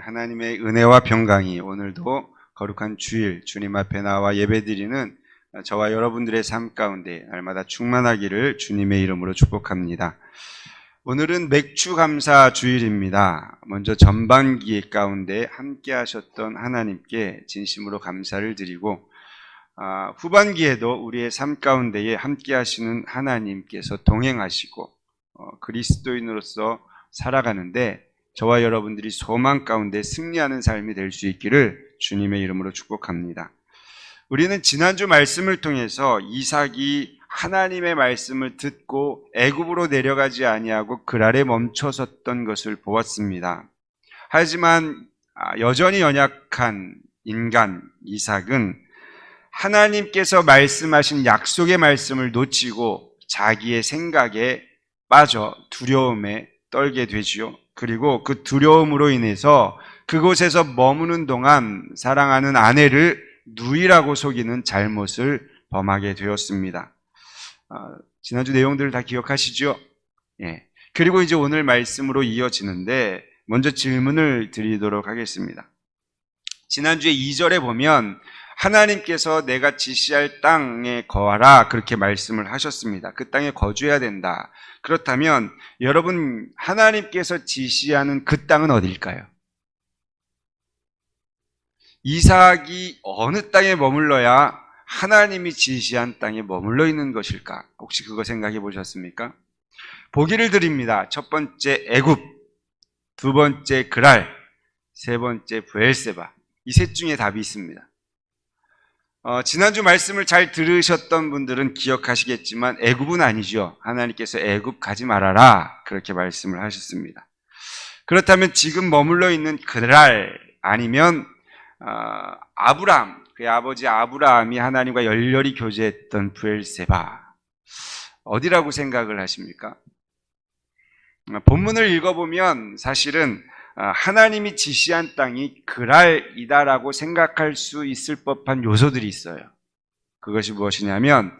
하나님의 은혜와 평강이 오늘도 거룩한 주일 주님 앞에 나와 예배드리는 저와 여러분들의 삶 가운데 날마다 충만하기를 주님의 이름으로 축복합니다. 오늘은 맥주 감사 주일입니다. 먼저 전반기 가운데 함께 하셨던 하나님께 진심으로 감사를 드리고 후반기에도 우리의 삶 가운데에 함께 하시는 하나님께서 동행하시고 그리스도인으로서 살아가는데 저와 여러분들이 소망 가운데 승리하는 삶이 될 수 있기를 주님의 이름으로 축복합니다. 우리는 지난주 말씀을 통해서 이삭이 하나님의 말씀을 듣고 애굽으로 내려가지 아니하고 그랄에 멈춰섰던 것을 보았습니다. 하지만 여전히 연약한 인간 이삭은 하나님께서 말씀하신 약속의 말씀을 놓치고 자기의 생각에 빠져 두려움에 떨게 되지요. 그리고 그 두려움으로 인해서 그곳에서 머무는 동안 사랑하는 아내를 누이라고 속이는 잘못을 범하게 되었습니다. 지난주 내용들을 다 기억하시죠? 예. 그리고 이제 오늘 말씀으로 이어지는데 먼저 질문을 드리도록 하겠습니다. 지난주에 2절에 보면 하나님께서 내가 지시할 땅에 거하라 그렇게 말씀을 하셨습니다. 그 땅에 거주해야 된다. 그렇다면 여러분 하나님께서 지시하는 그 땅은 어디일까요? 이삭이 어느 땅에 머물러야 하나님이 지시한 땅에 머물러 있는 것일까? 혹시 그거 생각해 보셨습니까? 보기를 드립니다. 첫 번째 애굽, 두 번째 그랄, 세 번째 브엘세바. 이 셋 중에 답이 있습니다. 지난주 말씀을 잘 들으셨던 분들은 기억하시겠지만 애굽은 아니죠. 하나님께서 애굽 가지 말아라 그렇게 말씀을 하셨습니다. 그렇다면 지금 머물러 있는 그랄 아니면 아브라함, 그의 아버지 아브라함이 하나님과 열렬히 교제했던 브엘세바 어디라고 생각을 하십니까? 본문을 읽어보면 사실은 하나님이 지시한 땅이 그랄이다라고 생각할 수 있을 법한 요소들이 있어요. 그것이 무엇이냐면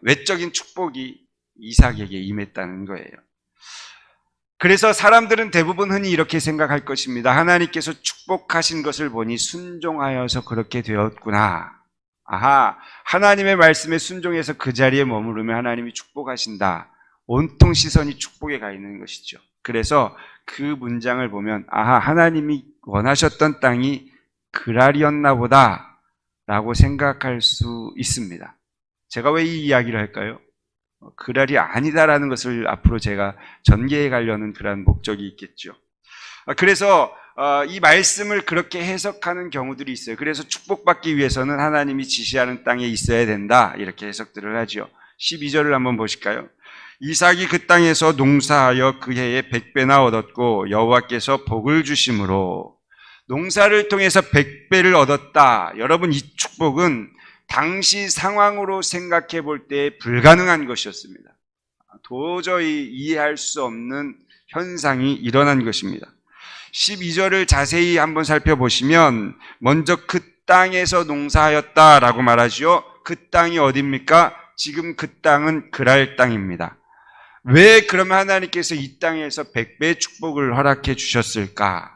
외적인 축복이 이삭에게 임했다는 거예요. 그래서 사람들은 대부분 흔히 이렇게 생각할 것입니다. 하나님께서 축복하신 것을 보니 순종하여서 그렇게 되었구나. 아하, 하나님의 말씀에 순종해서 그 자리에 머무르면 하나님이 축복하신다. 온통 시선이 축복에 가 있는 것이죠. 그래서 그 문장을 보면 아하, 하나님이 원하셨던 땅이 그랄이었나 보다 라고 생각할 수 있습니다. 제가 왜 이 이야기를 할까요? 그랄이 아니다라는 것을 앞으로 제가 전개해 가려는 그런 목적이 있겠죠. 그래서 이 말씀을 그렇게 해석하는 경우들이 있어요. 그래서 축복받기 위해서는 하나님이 지시하는 땅에 있어야 된다 이렇게 해석들을 하죠. 12절을 한번 보실까요? 이삭이 그 땅에서 농사하여 그 해에 100배나 얻었고 여호와께서 복을 주심으로 농사를 통해서 100배를 얻었다. 여러분 이 축복은 당시 상황으로 생각해 볼 때 불가능한 것이었습니다. 도저히 이해할 수 없는 현상이 일어난 것입니다. 12절을 자세히 한번 살펴보시면 먼저 그 땅에서 농사하였다라고 말하죠. 그 땅이 어디입니까? 지금 그 땅은 그랄 땅입니다. 왜 그러면 하나님께서 이 땅에서 100배의 축복을 허락해 주셨을까?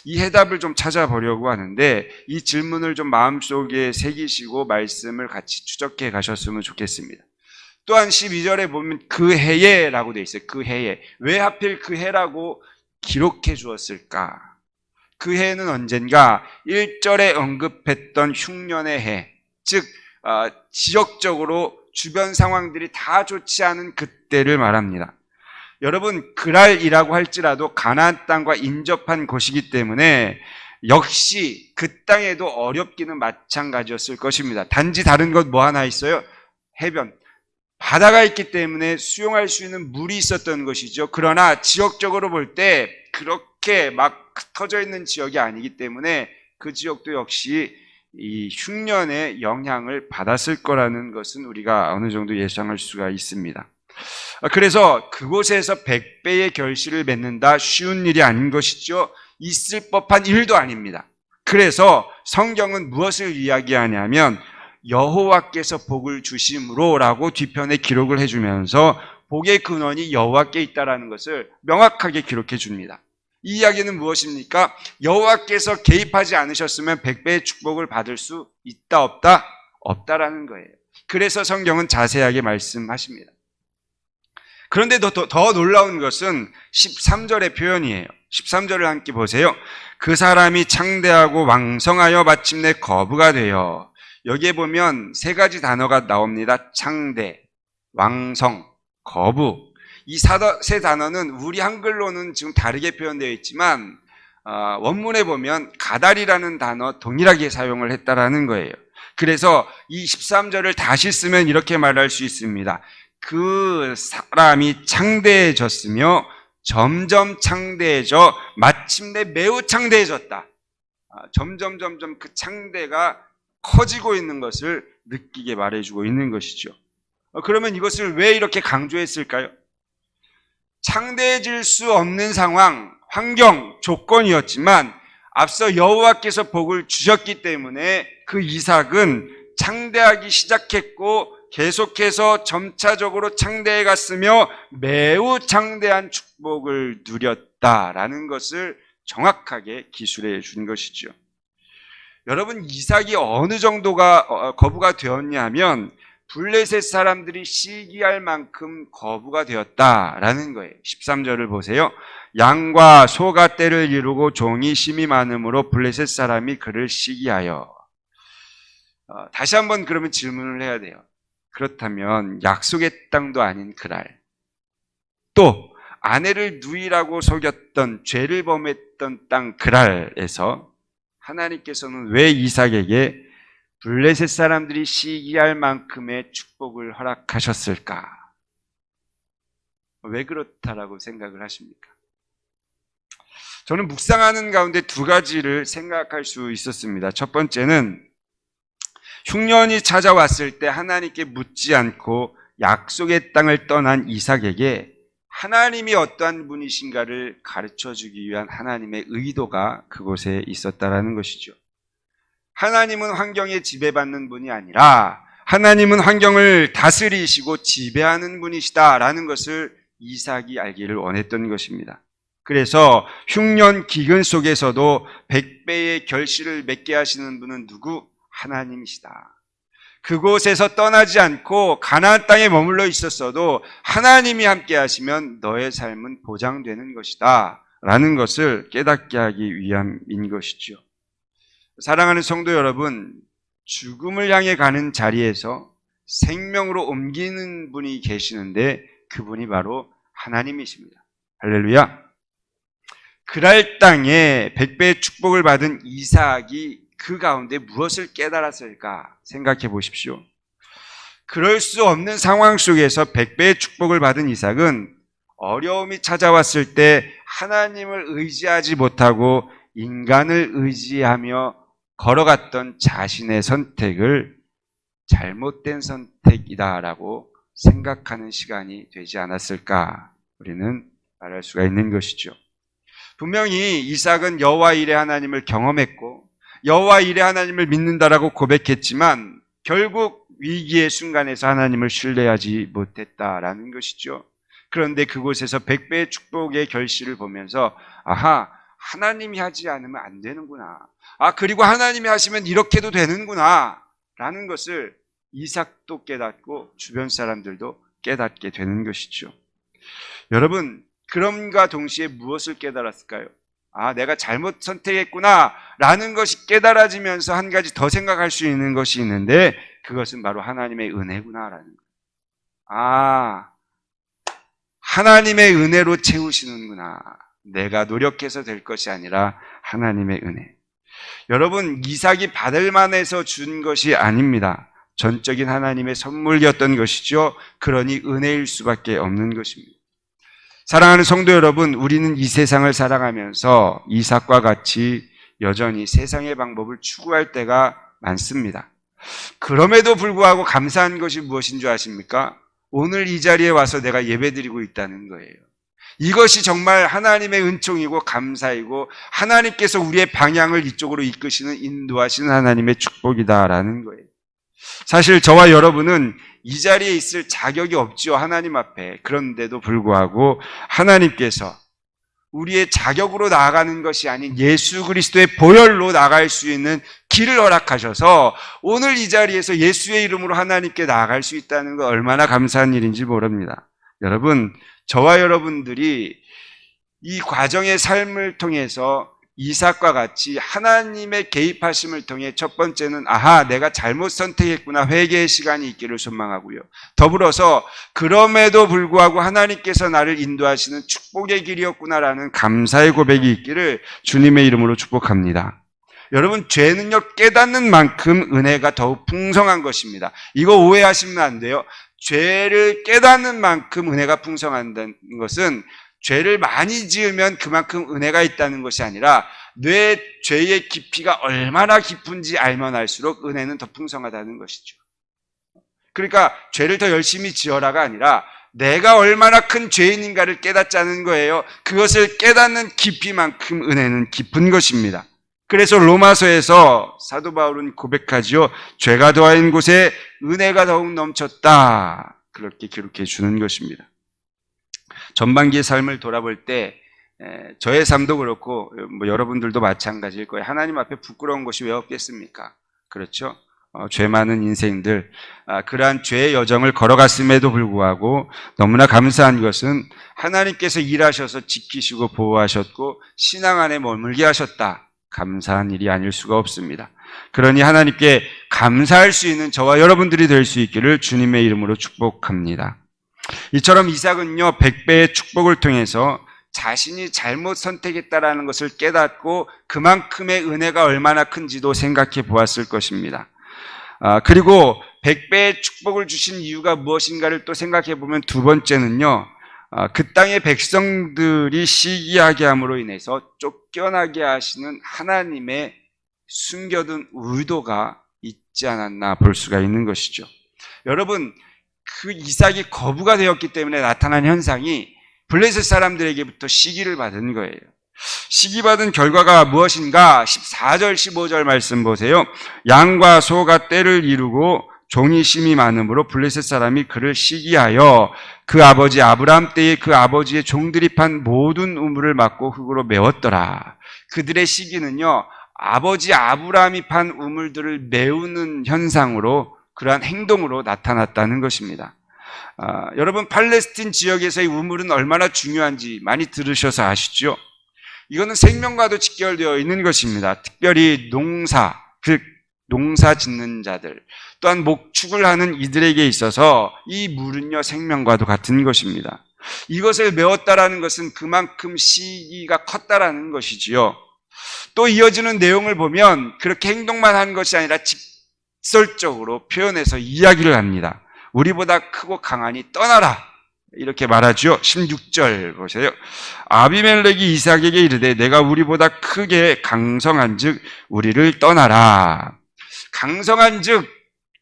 이 해답을 좀 찾아보려고 하는데 이 질문을 좀 마음속에 새기시고 말씀을 같이 추적해 가셨으면 좋겠습니다. 또한 12절에 보면 그 해에 라고 되어 있어요. 그 해에. 왜 하필 그 해라고 기록해 주었을까? 그 해는 언젠가 1절에 언급했던 흉년의 해, 즉 지역적으로 주변 상황들이 다 좋지 않은 그때를 말합니다. 여러분 그랄이라고 할지라도 가나안 땅과 인접한 곳이기 때문에 역시 그 땅에도 어렵기는 마찬가지였을 것입니다. 단지 다른 것 뭐 하나 있어요? 해변, 바다가 있기 때문에 수용할 수 있는 물이 있었던 것이죠. 그러나 지역적으로 볼 때 그렇게 막 흩어져 있는 지역이 아니기 때문에 그 지역도 역시 이 흉년의 영향을 받았을 거라는 것은 우리가 어느 정도 예상할 수가 있습니다. 그래서 그곳에서 100배의 결실을 맺는다 쉬운 일이 아닌 것이죠. 있을 법한 일도 아닙니다. 그래서 성경은 무엇을 이야기하냐면 여호와께서 복을 주심으로라고 뒤편에 기록을 해주면서 복의 근원이 여호와께 있다라는 것을 명확하게 기록해 줍니다. 이 이야기는 무엇입니까? 여호와께서 개입하지 않으셨으면 100배의 축복을 받을 수 있다 없다? 없다라는 거예요. 그래서 성경은 자세하게 말씀하십니다. 그런데 더 놀라운 것은 13절의 표현이에요. 13절을 함께 보세요. 그 사람이 창대하고 왕성하여 마침내 거부가 되어. 여기에 보면 세 가지 단어가 나옵니다. 창대, 왕성, 거부. 이 세 단어는 우리 한글로는 지금 다르게 표현되어 있지만 원문에 보면 가달이라는 단어 동일하게 사용을 했다라는 거예요. 그래서 이 13절을 다시 쓰면 이렇게 말할 수 있습니다. 그 사람이 창대해졌으며 점점 창대해져 마침내 매우 창대해졌다. 점점 그 창대가 커지고 있는 것을 느끼게 말해주고 있는 것이죠. 그러면 이것을 왜 이렇게 강조했을까요? 창대해질 수 없는 상황, 환경, 조건이었지만 앞서 여호와께서 복을 주셨기 때문에 그 이삭은 창대하기 시작했고 계속해서 점차적으로 창대해 갔으며 매우 창대한 축복을 누렸다라는 것을 정확하게 기술해 준 것이죠. 여러분, 이삭이 어느 정도가 거부가 되었냐면 블레셋 사람들이 시기할 만큼 거부가 되었다라는 거예요. 13절을 보세요. 양과 소가 떼를 이루고 종이 심이 많음으로 블레셋 사람이 그를 시기하여. 다시 한번 그러면 질문을 해야 돼요. 그렇다면 약속의 땅도 아닌 그랄, 또 아내를 누이라고 속였던 죄를 범했던 땅 그랄에서 하나님께서는 왜 이삭에게 블레셋 사람들이 시기할 만큼의 축복을 허락하셨을까? 왜 그렇다라고 생각을 하십니까? 저는 묵상하는 가운데 두 가지를 생각할 수 있었습니다. 첫 번째는 흉년이 찾아왔을 때 하나님께 묻지 않고 약속의 땅을 떠난 이삭에게 하나님이 어떠한 분이신가를 가르쳐주기 위한 하나님의 의도가 그곳에 있었다라는 것이죠. 하나님은 환경에 지배받는 분이 아니라 하나님은 환경을 다스리시고 지배하는 분이시다라는 것을 이삭이 알기를 원했던 것입니다. 그래서 흉년 기근 속에서도 100배의 결실을 맺게 하시는 분은 누구? 하나님이시다. 그곳에서 떠나지 않고 가나안 땅에 머물러 있었어도 하나님이 함께 하시면 너의 삶은 보장되는 것이다 라는 것을 깨닫게 하기 위함인 것이죠. 사랑하는 성도 여러분, 죽음을 향해 가는 자리에서 생명으로 옮기는 분이 계시는데 그분이 바로 하나님이십니다. 할렐루야. 그랄 땅에 100배의 축복을 받은 이삭이 그 가운데 무엇을 깨달았을까 생각해 보십시오. 그럴 수 없는 상황 속에서 100배의 축복을 받은 이삭은 어려움이 찾아왔을 때 하나님을 의지하지 못하고 인간을 의지하며 걸어갔던 자신의 선택을 잘못된 선택이다라고 생각하는 시간이 되지 않았을까 우리는 말할 수가 있는 것이죠. 분명히 이삭은 여호와 일의 하나님을 경험했고 여호와 일의 하나님을 믿는다라고 고백했지만 결국 위기의 순간에서 하나님을 신뢰하지 못했다라는 것이죠. 그런데 그곳에서 100배의 축복의 결실을 보면서 아하, 하나님이 하지 않으면 안 되는구나. 그리고 하나님이 하시면 이렇게도 되는구나 라는 것을 이삭도 깨닫고 주변 사람들도 깨닫게 되는 것이죠. 여러분, 그럼과 동시에 무엇을 깨달았을까요? 내가 잘못 선택했구나 라는 것이 깨달아지면서 한 가지 더 생각할 수 있는 것이 있는데 그것은 바로 하나님의 은혜구나라는 거예요. 하나님의 은혜로 채우시는구나. 내가 노력해서 될 것이 아니라 하나님의 은혜. 여러분, 이삭이 받을 만해서 준 것이 아닙니다. 전적인 하나님의 선물이었던 것이죠. 그러니 은혜일 수밖에 없는 것입니다. 사랑하는 성도 여러분, 우리는 이 세상을 살아가면서 이삭과 같이 여전히 세상의 방법을 추구할 때가 많습니다. 그럼에도 불구하고 감사한 것이 무엇인 줄 아십니까? 오늘 이 자리에 와서 내가 예배드리고 있다는 거예요. 이것이 정말 하나님의 은총이고 감사이고 하나님께서 우리의 방향을 이쪽으로 이끄시는 인도하시는 하나님의 축복이다라는 거예요. 사실 저와 여러분은 이 자리에 있을 자격이 없지요, 하나님 앞에. 그런데도 불구하고 하나님께서 우리의 자격으로 나아가는 것이 아닌 예수 그리스도의 보혈로 나아갈 수 있는 길을 허락하셔서 오늘 이 자리에서 예수의 이름으로 하나님께 나아갈 수 있다는 거 얼마나 감사한 일인지 모릅니다. 여러분, 저와 여러분들이 이 과정의 삶을 통해서 이삭과 같이 하나님의 개입하심을 통해 첫 번째는 아하, 내가 잘못 선택했구나, 회개의 시간이 있기를 소망하고요. 더불어서 그럼에도 불구하고 하나님께서 나를 인도하시는 축복의 길이었구나라는 감사의 고백이 있기를 주님의 이름으로 축복합니다. 여러분, 죄는요, 깨닫는 만큼 은혜가 더욱 풍성한 것입니다. 이거 오해하시면 안 돼요. 죄를 깨닫는 만큼 은혜가 풍성한다는 것은 죄를 많이 지으면 그만큼 은혜가 있다는 것이 아니라 내 죄의 깊이가 얼마나 깊은지 알면 알수록 은혜는 더 풍성하다는 것이죠. 그러니까 죄를 더 열심히 지어라가 아니라 내가 얼마나 큰 죄인인가를 깨닫자는 거예요. 그것을 깨닫는 깊이만큼 은혜는 깊은 것입니다. 그래서 로마서에서 사도 바울은 고백하지요. 죄가 더한 곳에 은혜가 더욱 넘쳤다. 그렇게 기록해 주는 것입니다. 전반기의 삶을 돌아볼 때 저의 삶도 그렇고 여러분들도 마찬가지일 거예요. 하나님 앞에 부끄러운 것이 왜 없겠습니까? 그렇죠? 죄 많은 인생들, 그러한 죄의 여정을 걸어갔음에도 불구하고 너무나 감사한 것은 하나님께서 일하셔서 지키시고 보호하셨고 신앙 안에 머물게 하셨다. 감사한 일이 아닐 수가 없습니다. 그러니 하나님께 감사할 수 있는 저와 여러분들이 될 수 있기를 주님의 이름으로 축복합니다. 이처럼 이삭은요, 100배의 축복을 통해서 자신이 잘못 선택했다라는 것을 깨닫고 그만큼의 은혜가 얼마나 큰지도 생각해 보았을 것입니다. 그리고 100배의 축복을 주신 이유가 무엇인가를 또 생각해 보면 두 번째는요, 그 땅의 백성들이 시기하게 함으로 인해서 쫓겨나게 하시는 하나님의 숨겨둔 의도가 있지 않았나 볼 수가 있는 것이죠. 여러분, 그 이삭이 거부가 되었기 때문에 나타난 현상이 블레셋 사람들에게부터 시기를 받은 거예요. 시기받은 결과가 무엇인가? 14절, 15절 말씀 보세요. 양과 소가 떼를 이루고 종이 심이 많으므로 블레셋 사람이 그를 시기하여 그 아버지 아브라함 때에 그 아버지의 종들이 판 모든 우물을 막고 흙으로 메웠더라. 그들의 시기는요, 아버지 아브라함이 판 우물들을 메우는 현상으로, 그러한 행동으로 나타났다는 것입니다. 여러분, 팔레스틴 지역에서의 우물은 얼마나 중요한지 많이 들으셔서 아시죠? 이거는 생명과도 직결되어 있는 것입니다. 특별히 농사 짓는 자들, 또한 목축을 하는 이들에게 있어서 이 물은요, 생명과도 같은 것입니다. 이것을 메웠다라는 것은 그만큼 시기가 컸다라는 것이지요. 또 이어지는 내용을 보면 그렇게 행동만 한 것이 아니라 직설적으로 표현해서 이야기를 합니다. 우리보다 크고 강하니 떠나라, 이렇게 말하죠. 16절 보세요. 아비멜렉이 이삭에게 이르되 내가 우리보다 크게 강성한 즉 우리를 떠나라. 강성한 즉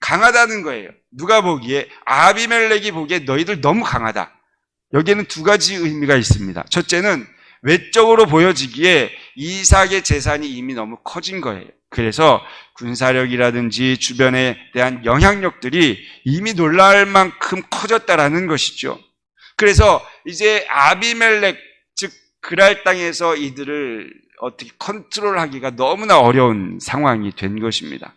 강하다는 거예요. 누가 보기에? 아비멜렉이 보기에 너희들 너무 강하다. 여기에는 두 가지 의미가 있습니다. 첫째는 외적으로 보여지기에 이삭의 재산이 이미 너무 커진 거예요. 그래서 군사력이라든지 주변에 대한 영향력들이 이미 놀랄 만큼 커졌다라는 것이죠. 그래서 이제 아비멜렉, 즉 그랄 땅에서 이들을 어떻게 컨트롤하기가 너무나 어려운 상황이 된 것입니다.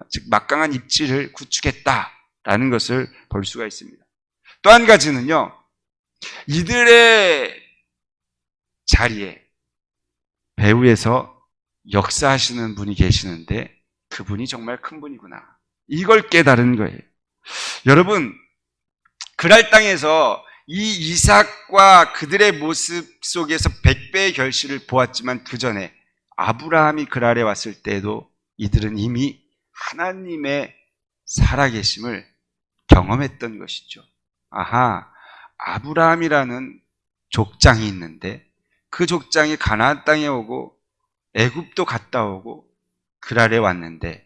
즉 막강한 입지를 구축했다라는 것을 볼 수가 있습니다. 또 한 가지는요, 이들의 자리에 배후에서 역사하시는 분이 계시는데 그분이 정말 큰 분이구나, 이걸 깨달은 거예요. 여러분, 그랄 땅에서 이 이삭과 그들의 모습 속에서 100배의 결실을 보았지만 그 전에 아브라함이 그랄에 왔을 때도 이들은 이미 하나님의 살아계심을 경험했던 것이죠. 아하, 아브라함이라는 족장이 있는데 그 족장이 가나안 땅에 오고 애굽도 갔다 오고 그랄에 왔는데,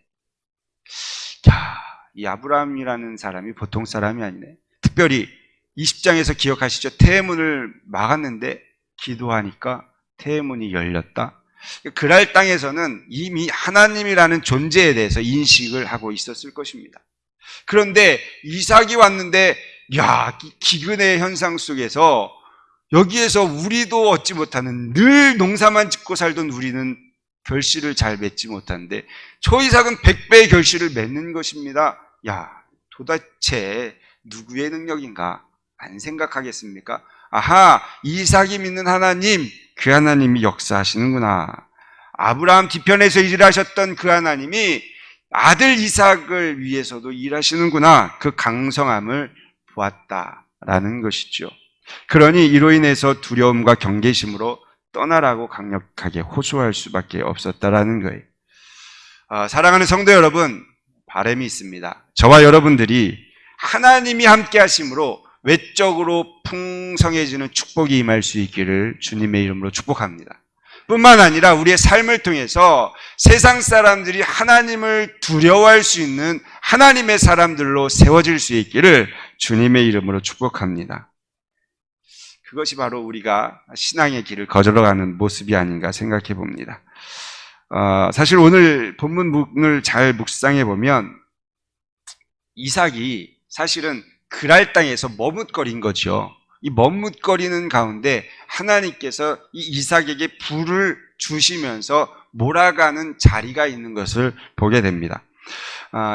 이 아브라함이라는 사람이 보통 사람이 아니네. 특별히 20장에서 기억하시죠? 태문을 막았는데 기도하니까 태문이 열렸다. 그랄 땅에서는 이미 하나님이라는 존재에 대해서 인식을 하고 있었을 것입니다. 그런데 이삭이 왔는데 기근의 현상 속에서 여기에서 우리도 얻지 못하는, 늘 농사만 짓고 살던 우리는 결실을 잘 맺지 못하는데 저 이삭은 100배의 결실을 맺는 것입니다. 야, 도대체 누구의 능력인가 안 생각하겠습니까? 아하, 이삭이 믿는 하나님, 그 하나님이 역사하시는구나. 아브라함 뒤편에서 일하셨던 그 하나님이 아들 이삭을 위해서도 일하시는구나. 그 강성함을 보았다라는 것이죠. 그러니 이로 인해서 두려움과 경계심으로 떠나라고 강력하게 호소할 수밖에 없었다라는 거예요. 사랑하는 성도 여러분, 바람이 있습니다. 저와 여러분들이 하나님이 함께 하심으로 외적으로 풍성해지는 축복이 임할 수 있기를 주님의 이름으로 축복합니다. 뿐만 아니라 우리의 삶을 통해서 세상 사람들이 하나님을 두려워할 수 있는 하나님의 사람들로 세워질 수 있기를 주님의 이름으로 축복합니다. 그것이 바로 우리가 신앙의 길을 거절어가는 모습이 아닌가 생각해 봅니다. 사실 오늘 본문을 잘 묵상해 보면 이삭이 사실은 그랄 땅에서 머뭇거린 거죠. 이 머뭇거리는 가운데 하나님께서 이 이삭에게 불을 주시면서 몰아가는 자리가 있는 것을 보게 됩니다.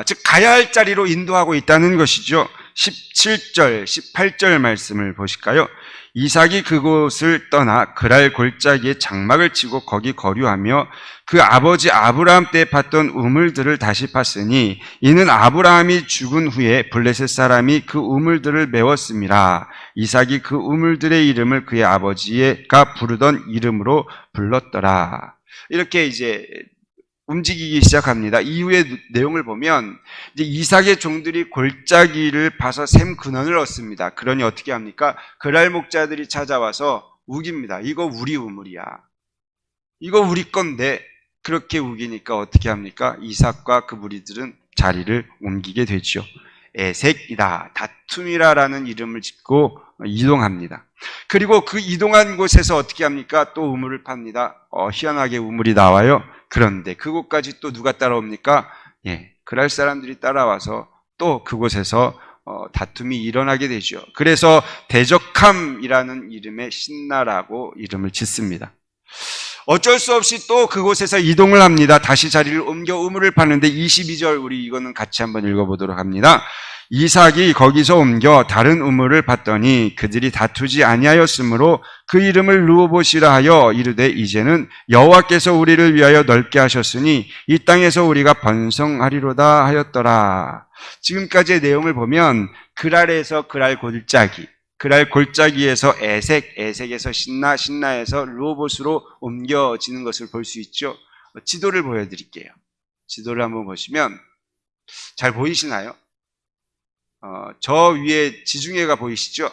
즉 가야 할 자리로 인도하고 있다는 것이죠. 17절, 18절 말씀을 보실까요? 이삭이 그곳을 떠나 그랄 골짜기에 장막을 치고 거기 거류하며 그 아버지 아브라함 때 팠던 우물들을 다시 팠으니 이는 아브라함이 죽은 후에 블레셋 사람이 그 우물들을 메웠음이라. 이삭이 그 우물들의 이름을 그의 아버지가 부르던 이름으로 불렀더라. 이렇게 이제 움직이기 시작합니다. 이후의 내용을 보면 이제 이삭의 종들이 골짜기를 파서 샘 근원을 얻습니다. 그러니 어떻게 합니까? 그랄 목자들이 찾아와서 우깁니다. 이거 우리 우물이야. 이거 우리 건데. 그렇게 우기니까 어떻게 합니까? 이삭과 그 무리들은 자리를 옮기게 되죠. 에색이다, 다툼이라라는 이름을 짓고 이동합니다. 그리고 그 이동한 곳에서 어떻게 합니까? 또 우물을 팝니다. 희한하게 우물이 나와요. 그런데 그곳까지 또 누가 따라옵니까? 그랄 사람들이 따라와서 또 그곳에서 다툼이 일어나게 되죠. 그래서 대적함이라는 이름의 신나라고 이름을 짓습니다. 어쩔 수 없이 또 그곳에서 이동을 합니다. 다시 자리를 옮겨 우물을 파는데 22절 우리 이거는 같이 한번 읽어보도록 합니다. 이삭이 거기서 옮겨 다른 우물을 팠더니 그들이 다투지 아니하였으므로 그 이름을 르호봇이라 하여 이르되 이제는 여호와께서 우리를 위하여 넓게 하셨으니 이 땅에서 우리가 번성하리로다 하였더라. 지금까지의 내용을 보면 그랄에서 그랄 골짜기, 그랄 골짜기에서 에색, 에색에서 신나, 신나에서 르호봇으로 옮겨지는 것을 볼 수 있죠. 지도를 보여드릴게요. 지도를 한번 보시면 잘 보이시나요? 저 위에 지중해가 보이시죠?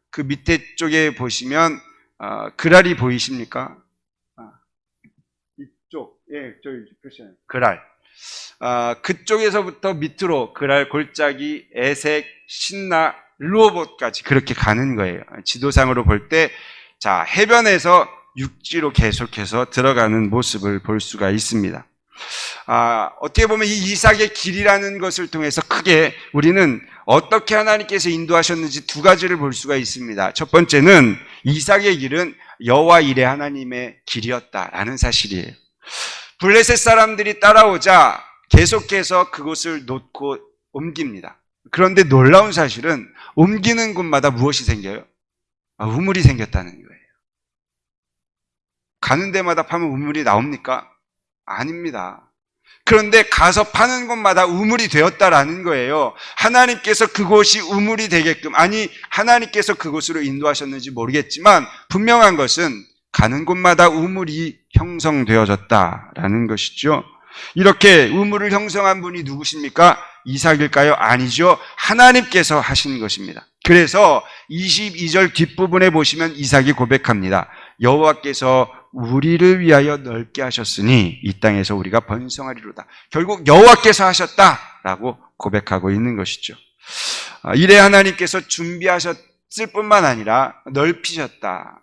그 밑에 쪽에 보시면 그랄이 보이십니까? 이쪽, 저기 표시하는 그랄. 그쪽에서부터 밑으로 그랄 골짜기, 에색, 신나, 르호봇까지 그렇게 가는 거예요. 지도상으로 볼 때, 자, 해변에서 육지로 계속해서 들어가는 모습을 볼 수가 있습니다. 어떻게 보면 이 이삭의 길이라는 것을 통해서 크게 우리는 어떻게 하나님께서 인도하셨는지 두 가지를 볼 수가 있습니다. 첫 번째는 이삭의 길은 여호와 이레 하나님의 길이었다라는 사실이에요. 블레셋 사람들이 따라오자 계속해서 그곳을 놓고 옮깁니다. 그런데 놀라운 사실은 옮기는 곳마다 무엇이 생겨요? 우물이 생겼다는 거예요. 가는 데마다 파면 우물이 나옵니까? 아닙니다. 그런데 가서 파는 곳마다 우물이 되었다라는 거예요. 하나님께서 그곳이 우물이 되게끔, 아니 하나님께서 그곳으로 인도하셨는지 모르겠지만 분명한 것은 가는 곳마다 우물이 형성되어졌다라는 것이죠. 이렇게 우물을 형성한 분이 누구십니까? 이삭일까요? 아니죠. 하나님께서 하신 것입니다. 그래서 22절 뒷부분에 보시면 이삭이 고백합니다. 여호와께서 우리를 위하여 넓게 하셨으니 이 땅에서 우리가 번성하리로다. 결국 여호와께서 하셨다라고 고백하고 있는 것이죠. 이래 하나님께서 준비하셨을 뿐만 아니라 넓히셨다.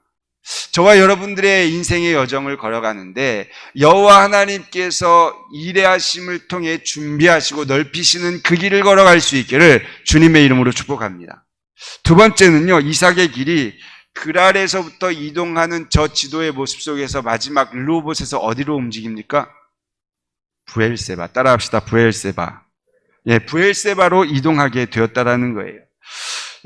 저와 여러분들의 인생의 여정을 걸어가는데 여호와 하나님께서 이레하심을 통해 준비하시고 넓히시는 그 길을 걸어갈 수 있기를 주님의 이름으로 축복합니다. 두 번째는요, 이삭의 길이 그랄에서부터 이동하는 저 지도의 모습 속에서 마지막 르호봇에서 어디로 움직입니까? 브엘세바. 따라합시다. 브엘세바. 예, 브엘세바로 이동하게 되었다라는 거예요.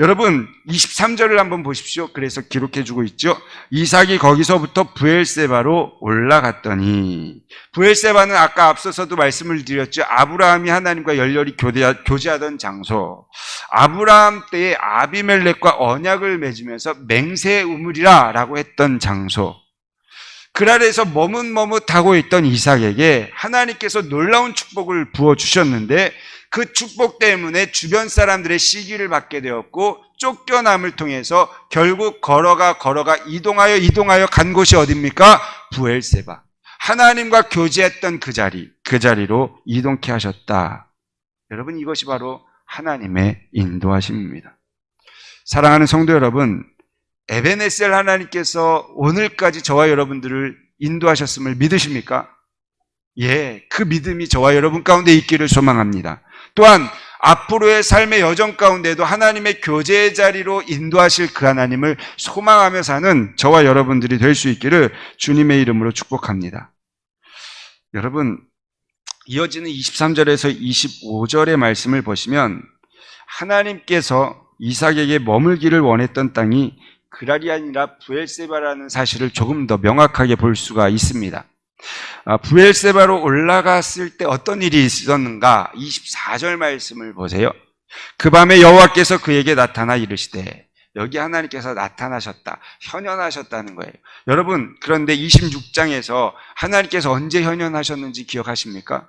여러분 23절을 한번 보십시오. 그래서 기록해주고 있죠. 이삭이 거기서부터 브엘세바로 올라갔더니, 브엘세바는 아까 앞서서도 말씀을 드렸죠. 아브라함이 하나님과 열렬히 교제하던 장소, 아브라함 때에 아비멜렉과 언약을 맺으면서 맹세 우물이라 라고 했던 장소, 그랄에서 머뭇머뭇하고 있던 이삭에게 하나님께서 놀라운 축복을 부어주셨는데 그 축복 때문에 주변 사람들의 시기를 받게 되었고 쫓겨남을 통해서 결국 걸어가 이동하여 간 곳이 어디입니까? 브엘세바. 하나님과 교제했던 그 자리로 이동케 하셨다. 여러분, 이것이 바로 하나님의 인도하심입니다. 사랑하는 성도 여러분, 에베네셀 하나님께서 오늘까지 저와 여러분들을 인도하셨음을 믿으십니까? 예, 그 믿음이 저와 여러분 가운데 있기를 소망합니다. 또한 앞으로의 삶의 여정 가운데도 하나님의 교제의 자리로 인도하실 그 하나님을 소망하며 사는 저와 여러분들이 될 수 있기를 주님의 이름으로 축복합니다. 여러분, 이어지는 23절에서 25절의 말씀을 보시면 하나님께서 이삭에게 머물기를 원했던 땅이 그랄이 아니라 브엘세바라는 사실을 조금 더 명확하게 볼 수가 있습니다. 브엘세바로 올라갔을 때 어떤 일이 있었는가? 24절 말씀을 보세요. 그 밤에 여호와께서 그에게 나타나 이르시되, 여기 하나님께서 나타나셨다, 현현하셨다는 거예요. 여러분, 그런데 26장에서 하나님께서 언제 현현하셨는지 기억하십니까?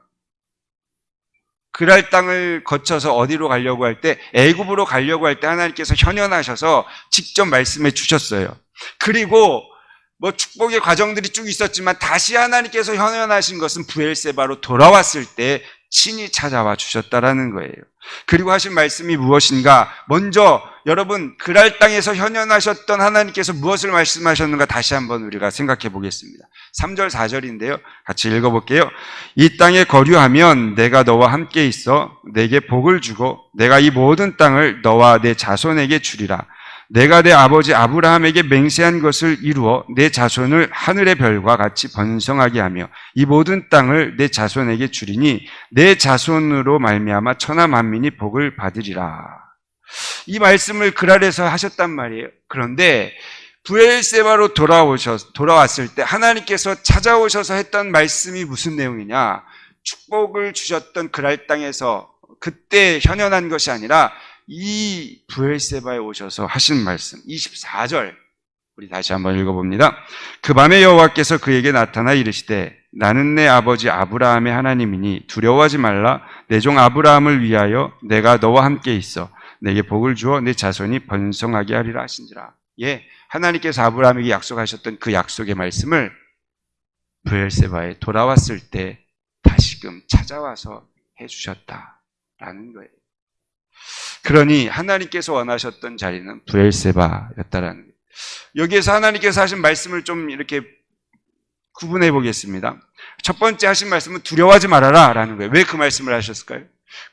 그랄 땅을 거쳐서 어디로 가려고 할 때, 애굽으로 가려고 할 때 하나님께서 현현하셔서 직접 말씀해 주셨어요. 그리고 축복의 과정들이 쭉 있었지만 다시 하나님께서 현현하신 것은 브엘세바로 돌아왔을 때 친히 찾아와 주셨다라는 거예요. 그리고 하신 말씀이 무엇인가? 먼저 여러분, 그랄 땅에서 현현하셨던 하나님께서 무엇을 말씀하셨는가 다시 한번 우리가 생각해 보겠습니다. 3절 4절인데요. 같이 읽어볼게요. 이 땅에 거류하면 내가 너와 함께 있어 내게 복을 주고 내가 이 모든 땅을 너와 내 자손에게 주리라. 내가 내 아버지 아브라함에게 맹세한 것을 이루어 내 자손을 하늘의 별과 같이 번성하게 하며 이 모든 땅을 내 자손에게 주리니 내 자손으로 말미암아 천하 만민이 복을 받으리라. 이 말씀을 그랄에서 하셨단 말이에요. 그런데 브엘세바로 돌아왔을 때 하나님께서 찾아오셔서 했던 말씀이 무슨 내용이냐? 축복을 주셨던 그랄 땅에서 그때 현현한 것이 아니라 이 브엘세바에 오셔서 하신 말씀 24절 우리 다시 한번 읽어봅니다. 그 밤에 여호와께서 그에게 나타나 이르시되, 나는 내 아버지 아브라함의 하나님이니 두려워하지 말라. 내 종 아브라함을 위하여 내가 너와 함께 있어 내게 복을 주어 내 자손이 번성하게 하리라 하신지라. 예, 하나님께서 아브라함에게 약속하셨던 그 약속의 말씀을 브엘세바에 돌아왔을 때 다시금 찾아와서 해주셨다라는 거예요. 그러니 하나님께서 원하셨던 자리는 브엘세바였다라는 거예요. 여기에서 하나님께서 하신 말씀을 좀 이렇게 구분해 보겠습니다. 첫 번째 하신 말씀은 두려워하지 말아라 라는 거예요. 왜 그 말씀을 하셨을까요?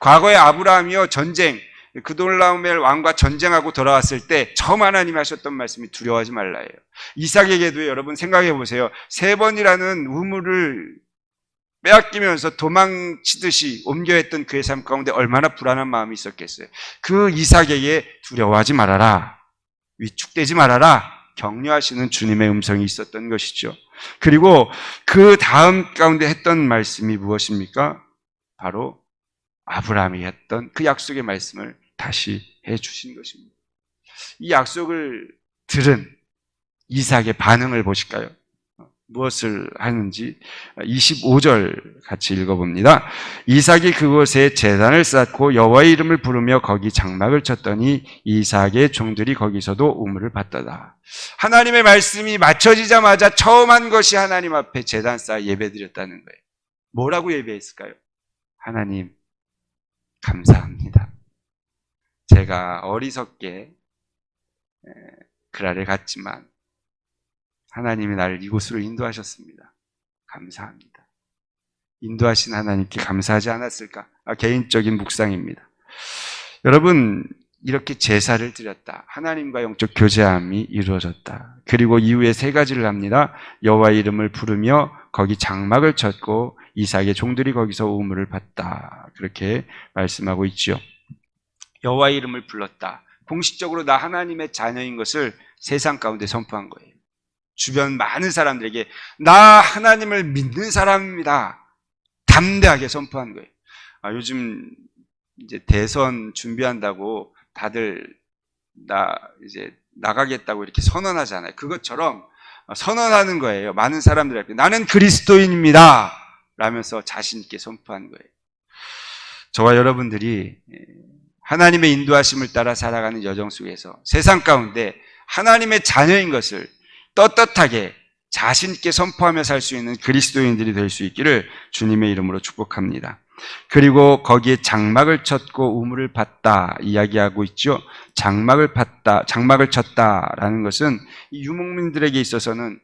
과거에 아브라함이요, 전쟁, 그돌라오멜 왕과 전쟁하고 돌아왔을 때 처음 하나님이 하셨던 말씀이 두려워하지 말라예요. 이삭에게도 여러분 생각해 보세요. 3번이라는 우물을 빼앗기면서 도망치듯이 옮겨했던 그의 삶 가운데 얼마나 불안한 마음이 있었겠어요. 그 이삭에게 두려워하지 말아라, 위축되지 말아라 격려하시는 주님의 음성이 있었던 것이죠. 그리고 그 다음 가운데 했던 말씀이 무엇입니까? 바로 아브라함이 했던 그 약속의 말씀을 다시 해주신 것입니다. 이 약속을 들은 이삭의 반응을 보실까요? 무엇을 하는지 25절 같이 읽어봅니다. 이삭이 그곳에 제단을 쌓고 여호와의 이름을 부르며 거기 장막을 쳤더니 이삭의 종들이 거기서도 우물을 받더라. 하나님의 말씀이 맞춰지자마자 처음 한 것이 하나님 앞에 제단 쌓아 예배드렸다는 거예요. 뭐라고 예배했을까요? 하나님 감사합니다. 제가 어리석게 그랄에 갔지만 하나님이 나를 이곳으로 인도하셨습니다. 감사합니다. 인도하신 하나님께 감사하지 않았을까? 개인적인 묵상입니다. 여러분, 이렇게 제사를 드렸다. 하나님과 영적 교제함이 이루어졌다. 그리고 이후에 세 가지를 합니다. 여호와의 이름을 부르며 거기 장막을 쳤고 이삭의 종들이 거기서 우물을 봤다. 그렇게 말씀하고 있지요. 여호와의 이름을 불렀다. 공식적으로 나 하나님의 자녀인 것을 세상 가운데 선포한 거예요. 주변 많은 사람들에게 나 하나님을 믿는 사람입니다. 담대하게 선포한 거예요. 요즘 이제 대선 준비한다고 다들 이제 나가겠다고 이렇게 선언하잖아요. 그것처럼 선언하는 거예요. 많은 사람들에게 나는 그리스도인입니다. 라면서 자신 있게 선포한 거예요. 저와 여러분들이 하나님의 인도하심을 따라 살아가는 여정 속에서 세상 가운데 하나님의 자녀인 것을 떳떳하게 자신 있게 선포하며 살 수 있는 그리스도인들이 될 수 있기를 주님의 이름으로 축복합니다. 그리고 거기에 장막을 쳤고 우물을 봤다 이야기하고 있죠. 장막을 쳤다라는 것은 유목민들에게 있어서는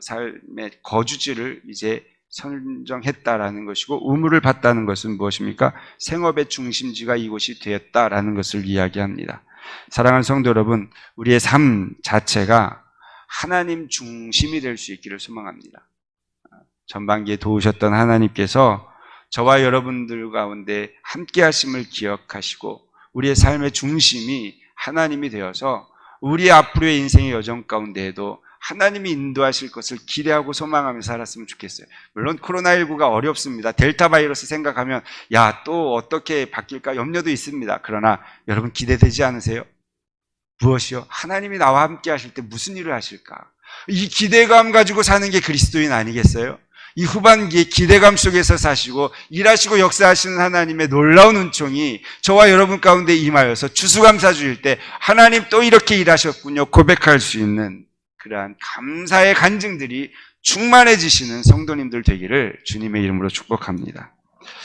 삶의 거주지를 이제 선정했다라는 것이고, 우물을 봤다는 것은 무엇입니까? 생업의 중심지가 이곳이 되었다라는 것을 이야기합니다. 사랑하는 성도 여러분, 우리의 삶 자체가 하나님 중심이 될 수 있기를 소망합니다. 전반기에 도우셨던 하나님께서 저와 여러분들 가운데 함께 하심을 기억하시고 우리의 삶의 중심이 하나님이 되어서 우리 앞으로의 인생의 여정 가운데에도 하나님이 인도하실 것을 기대하고 소망하며 살았으면 좋겠어요. 물론 코로나19가 어렵습니다. 델타 바이러스 생각하면 또 어떻게 바뀔까 염려도 있습니다. 그러나 여러분 기대되지 않으세요? 무엇이요? 하나님이 나와 함께 하실 때 무슨 일을 하실까? 이 기대감 가지고 사는 게 그리스도인 아니겠어요? 이 후반기에 기대감 속에서 사시고 일하시고 역사하시는 하나님의 놀라운 은총이 저와 여러분 가운데 임하여서 추수감사주일 때 하나님 또 이렇게 일하셨군요 고백할 수 있는 그러한 감사의 간증들이 충만해지시는 성도님들 되기를 주님의 이름으로 축복합니다.